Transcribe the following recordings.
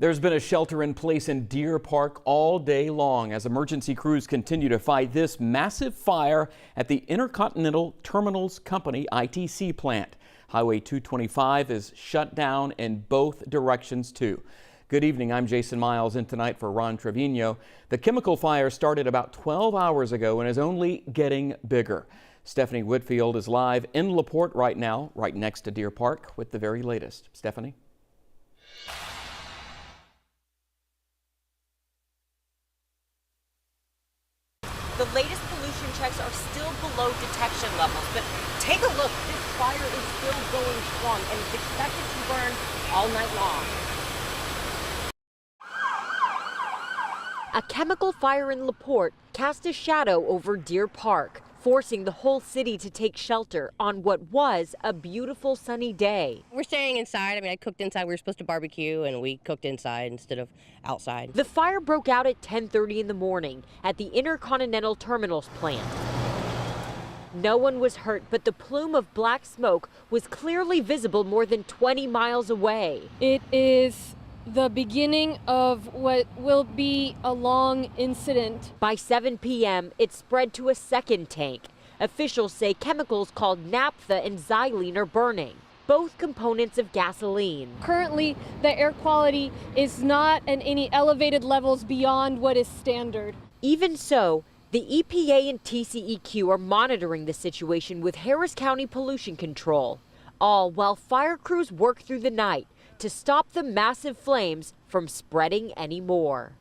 There's been a shelter in place in Deer Park all day long as emergency crews continue to fight this massive fire at the Intercontinental Terminals Company ITC plant. Highway 225 is shut down in both directions too. Good evening, I'm Jason Miles in tonight for Ron Trevino. The chemical fire started about 12 hours ago and is only getting bigger. Stephanie Whitfield is live in LaPorte right now, right next to Deer Park with the very latest. Stephanie? The latest pollution checks are still below detection levels, but take a look. This fire is still going strong and is expected to burn all night long. A chemical fire in LaPorte cast a shadow over Deer Park, forcing the whole city to take shelter on what was a beautiful sunny day. We're staying inside. I mean, I cooked inside. We were supposed to barbecue, and we cooked inside instead of outside. The fire broke out at 10:30 in the morning at the Intercontinental Terminals plant. No one was hurt, but the plume of black smoke was clearly visible more than 20 miles away. It is the beginning of what will be a long incident. By 7 p.m., it spread to a second tank. Officials say chemicals called naphtha and xylene are burning, both components of gasoline. Currently, the air quality is not at any elevated levels beyond what is standard. Even so, the EPA and TCEQ are monitoring the situation with Harris County Pollution Control, all while fire crews work through the night to stop the massive flames from spreading anymore.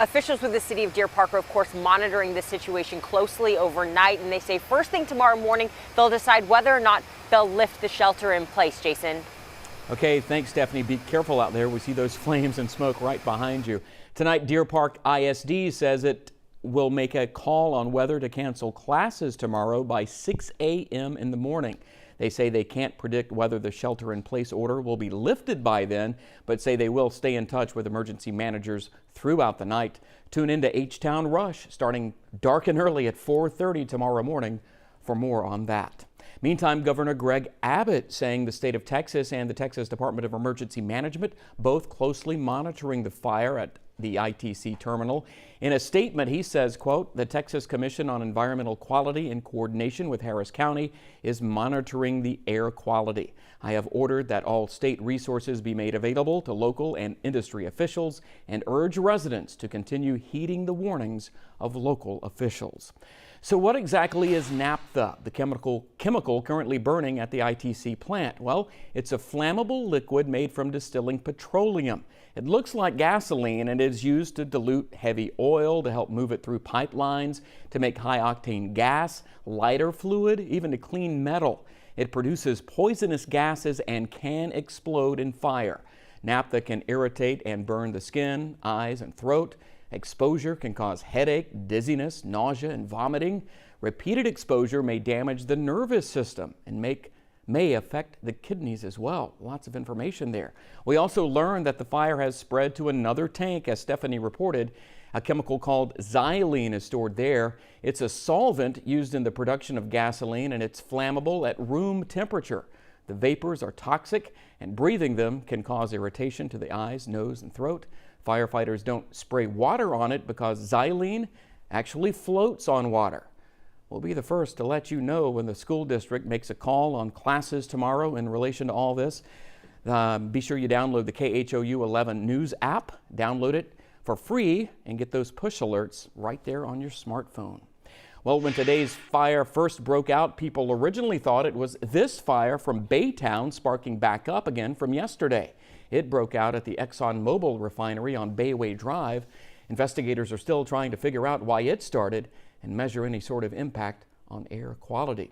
Officials with the city of Deer Park are, of course, monitoring the situation closely overnight, and they say first thing tomorrow morning they'll decide whether or not they'll lift the shelter in place. Jason. Okay, thanks, Stephanie. Be careful out there. We see those flames and smoke right behind you. Tonight, Deer Park ISD says it will make a call on whether to cancel classes tomorrow by 6 a.m. in the morning. They say they can't predict whether the shelter-in-place order will be lifted by then, but say they will stay in touch with emergency managers throughout the night. Tune into H-Town Rush starting dark and early at 4:30 tomorrow morning for more on that. Meantime, Governor Greg Abbott saying the state of Texas and the Texas Department of Emergency Management both closely monitoring the fire at the ITC terminal. In a statement, he says, quote, "The Texas Commission on Environmental Quality in coordination with Harris County is monitoring the air quality. I have ordered that all state resources be made available to local and industry officials and urge residents to continue heeding the warnings of local officials." So what exactly is naphtha, the chemical currently burning at the ITC plant? Well, it's a flammable liquid made from distilling petroleum. It looks like gasoline and is used to dilute heavy oil, to help move it through pipelines, to make high-octane gas, lighter fluid, even to clean metal. It produces poisonous gases and can explode in fire. Naphtha can irritate and burn the skin, eyes, and throat. Exposure can cause headache, dizziness, nausea, and vomiting. Repeated exposure may damage the nervous system and may affect the kidneys as well. Lots of information there. We also learned that the fire has spread to another tank, as Stephanie reported. A chemical called xylene is stored there. It's a solvent used in the production of gasoline, and it's flammable at room temperature. The vapors are toxic, and breathing them can cause irritation to the eyes, nose, and throat. Firefighters don't spray water on it because xylene actually floats on water. We'll be the first to let you know when the school district makes a call on classes tomorrow in relation to all this. Be sure you download the KHOU 11 News app. Download it for free and get those push alerts right there on your smartphone. Well, when today's fire first broke out, people originally thought it was this fire from Baytown sparking back up again from yesterday. It broke out at the ExxonMobil refinery on Bayway Drive. Investigators are still trying to figure out why it started and measure any sort of impact on air quality.